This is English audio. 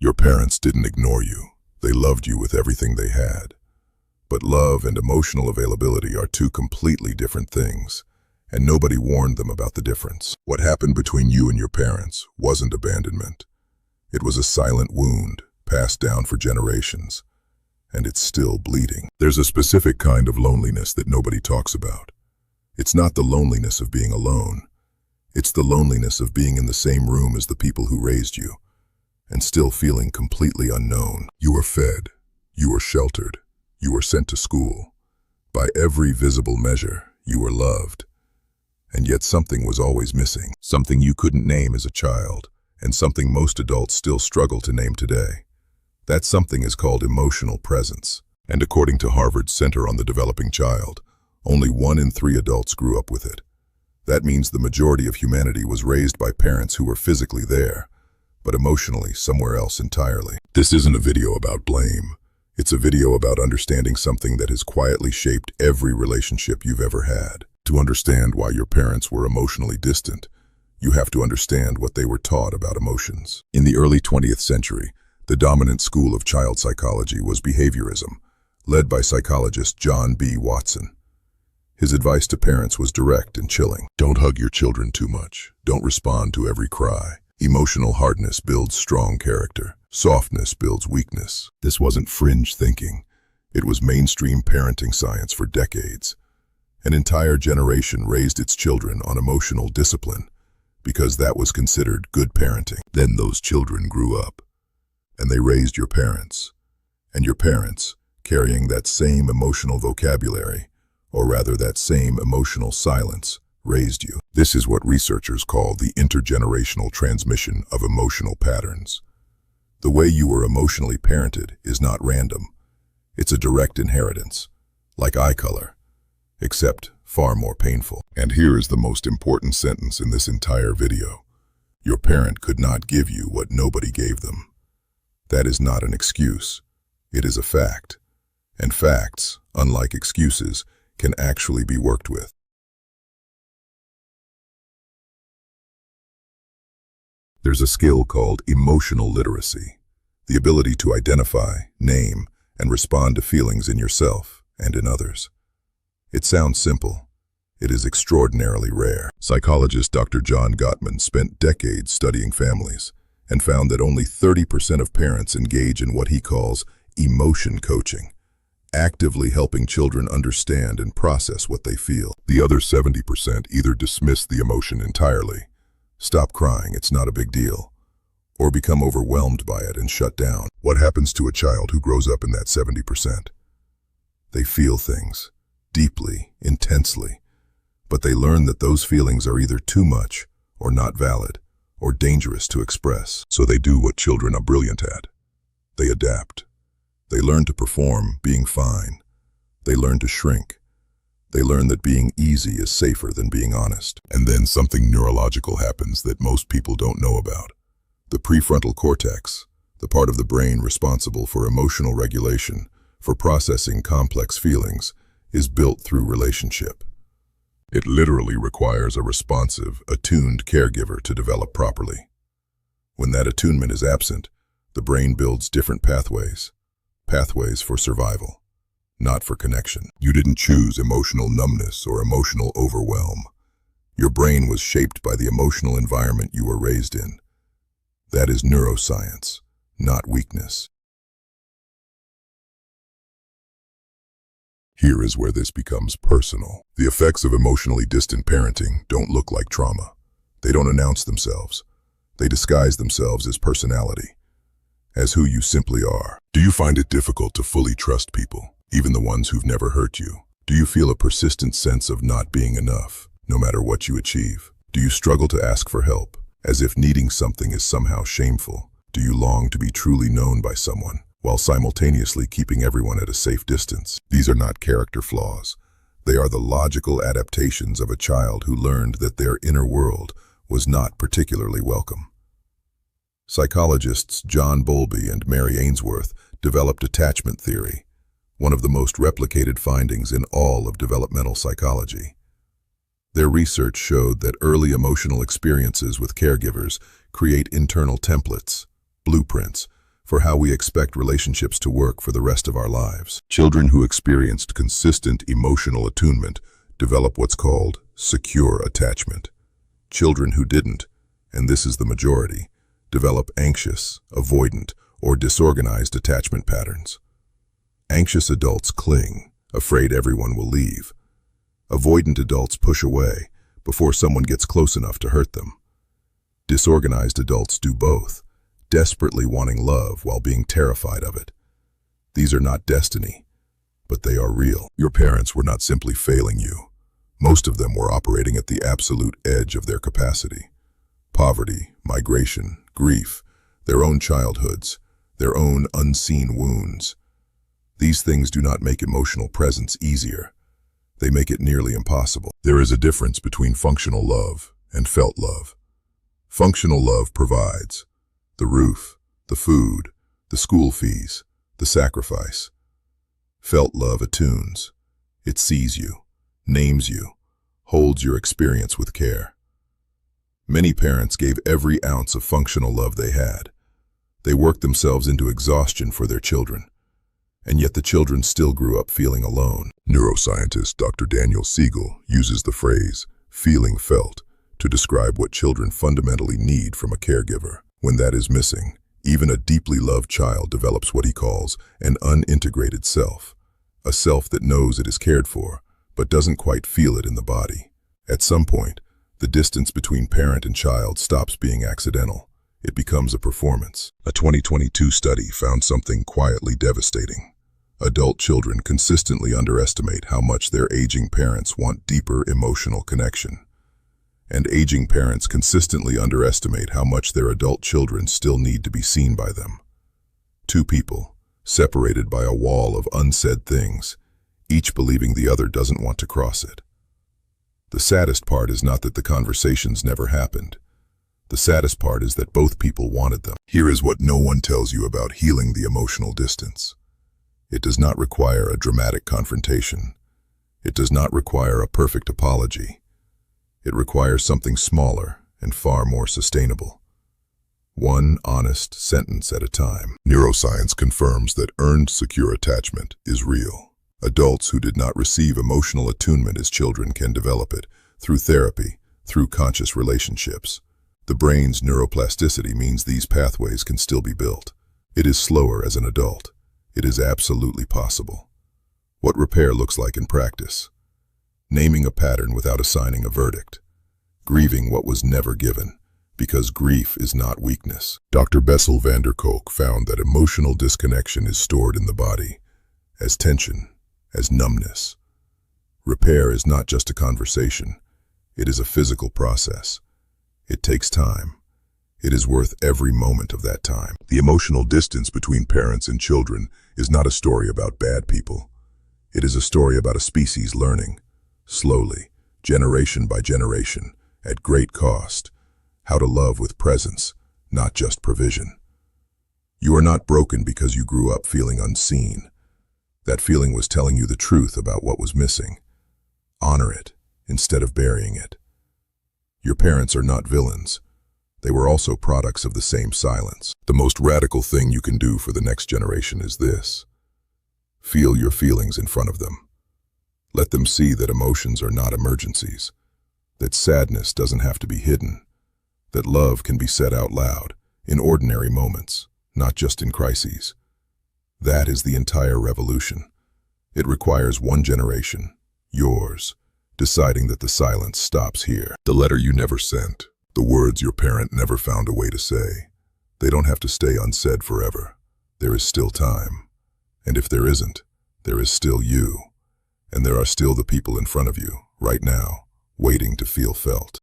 Your parents didn't ignore you. They loved you with everything they had. But love and emotional availability are two completely different things, and nobody warned them about the difference. What happened between you and your parents wasn't abandonment. It was a silent wound, passed down for generations, and it's still bleeding. There's a specific kind of loneliness that nobody talks about. It's not the loneliness of being alone. It's the loneliness of being in the same room as the people who raised you, and still feeling completely unknown. You were fed, you were sheltered, you were sent to school. By every visible measure, you were loved. And yet something was always missing, something you couldn't name as a child, and something most adults still struggle to name today. That something is called emotional presence. And according to Harvard's Center on the Developing Child, only 1 in 3 adults grew up with it. That means the majority of humanity was raised by parents who were physically there, but emotionally somewhere else entirely. This isn't a video about blame. It's a video about understanding something that has quietly shaped every relationship you've ever had. To understand why your parents were emotionally distant, you have to understand what they were taught about emotions. In the early 20th century, the dominant school of child psychology was behaviorism, led by psychologist John B. Watson. His advice to parents was direct and chilling. Don't hug your children too much. Don't respond to every cry. Emotional hardness builds strong character. Softness builds weakness. This wasn't fringe thinking. It was mainstream parenting science for decades. An entire generation raised its children on emotional discipline because that was considered good parenting. Then those children grew up, and they raised your parents. And your parents, carrying that same emotional vocabulary, or rather that same emotional silence, raised you. This is what researchers call the intergenerational transmission of emotional patterns. The way you were emotionally parented is not random. It's a direct inheritance, like eye color, except far more painful. And here is the most important sentence in this entire video. Your parent could not give you what nobody gave them. That is not an excuse. It is a fact. And facts, unlike excuses, can actually be worked with. There's a skill called emotional literacy, the ability to identify, name, and respond to feelings in yourself and in others. It sounds simple. It is extraordinarily rare. Psychologist Dr. John Gottman spent decades studying families and found that only 30% of parents engage in what he calls emotion coaching, actively helping children understand and process what they feel. The other 70% either dismiss the emotion entirely, stop crying, it's not a big deal, or become overwhelmed by it and shut down. What happens to a child who grows up in that 70%? They feel things, deeply, intensely, but they learn that those feelings are either too much or not valid or dangerous to express. So they do what children are brilliant at. They adapt. They learn to perform being fine. They learn to shrink. They learn that being easy is safer than being honest. And then something neurological happens that most people don't know about. The prefrontal cortex, the part of the brain responsible for emotional regulation, for processing complex feelings, is built through relationship. It literally requires a responsive, attuned caregiver to develop properly. When that attunement is absent, the brain builds different pathways for survival, not for connection. You didn't choose emotional numbness or emotional overwhelm. Your brain was shaped by the emotional environment you were raised in. That is neuroscience, not weakness. Here is where this becomes personal. The effects of emotionally distant parenting don't look like trauma. They don't announce themselves. They disguise themselves as personality, as who you simply are. Do you find it difficult to fully trust people, even the ones who've never hurt you? Do you feel a persistent sense of not being enough, no matter what you achieve? Do you struggle to ask for help, as if needing something is somehow shameful? Do you long to be truly known by someone, while simultaneously keeping everyone at a safe distance? These are not character flaws. They are the logical adaptations of a child who learned that their inner world was not particularly welcome. Psychologists John Bowlby and Mary Ainsworth developed attachment theory, one of the most replicated findings in all of developmental psychology. Their research showed that early emotional experiences with caregivers create internal templates, blueprints, for how we expect relationships to work for the rest of our lives. Children who experienced consistent emotional attunement develop what's called secure attachment. Children who didn't, and this is the majority, develop anxious, avoidant, or disorganized attachment patterns. Anxious adults cling, afraid everyone will leave. Avoidant adults push away before someone gets close enough to hurt them. Disorganized adults do both, desperately wanting love while being terrified of it. These are not destiny, but they are real. Your parents were not simply failing you. Most of them were operating at the absolute edge of their capacity. Poverty, migration, grief, their own childhoods, their own unseen wounds. These things do not make emotional presence easier. They make it nearly impossible. There is a difference between functional love and felt love. Functional love provides the roof, the food, the school fees, the sacrifice. Felt love attunes. It sees you, names you, holds your experience with care. Many parents gave every ounce of functional love they had. They worked themselves into exhaustion for their children, and yet the children still grew up feeling alone. Neuroscientist Dr. Daniel Siegel uses the phrase, feeling felt, to describe what children fundamentally need from a caregiver. When that is missing, even a deeply loved child develops what he calls an unintegrated self, a self that knows it is cared for, but doesn't quite feel it in the body. At some point, the distance between parent and child stops being accidental. It becomes a performance. A 2022 study found something quietly devastating. Adult children consistently underestimate how much their aging parents want deeper emotional connection. And aging parents consistently underestimate how much their adult children still need to be seen by them. Two people, separated by a wall of unsaid things, each believing the other doesn't want to cross it. The saddest part is not that the conversations never happened. The saddest part is that both people wanted them. Here is what no one tells you about healing the emotional distance. It does not require a dramatic confrontation. It does not require a perfect apology. It requires something smaller and far more sustainable. One honest sentence at a time. Neuroscience confirms that earned secure attachment is real. Adults who did not receive emotional attunement as children can develop it through therapy, through conscious relationships. The brain's neuroplasticity means these pathways can still be built. It is slower as an adult. It is absolutely possible. What repair looks like in practice. Naming a pattern without assigning a verdict. Grieving what was never given, because grief is not weakness. Dr. Bessel van der Kolk found that emotional disconnection is stored in the body, as tension, as numbness. Repair is not just a conversation. It is a physical process. It takes time. It is worth every moment of that time. The emotional distance between parents and children is not a story about bad people. It is a story about a species learning, slowly, generation by generation, at great cost, how to love with presence, not just provision. You are not broken because you grew up feeling unseen. That feeling was telling you the truth about what was missing. Honor it instead of burying it. Your parents are not villains. They were also products of the same silence. The most radical thing you can do for the next generation is this. Feel your feelings in front of them. Let them see that emotions are not emergencies, that sadness doesn't have to be hidden, that love can be said out loud, in ordinary moments, not just in crises. That is the entire revolution. It requires one generation, yours, deciding that the silence stops here. The letter you never sent, the words your parent never found a way to say, they don't have to stay unsaid forever. There is still time. And if there isn't, there is still you. And there are still the people in front of you, right now, waiting to feel felt.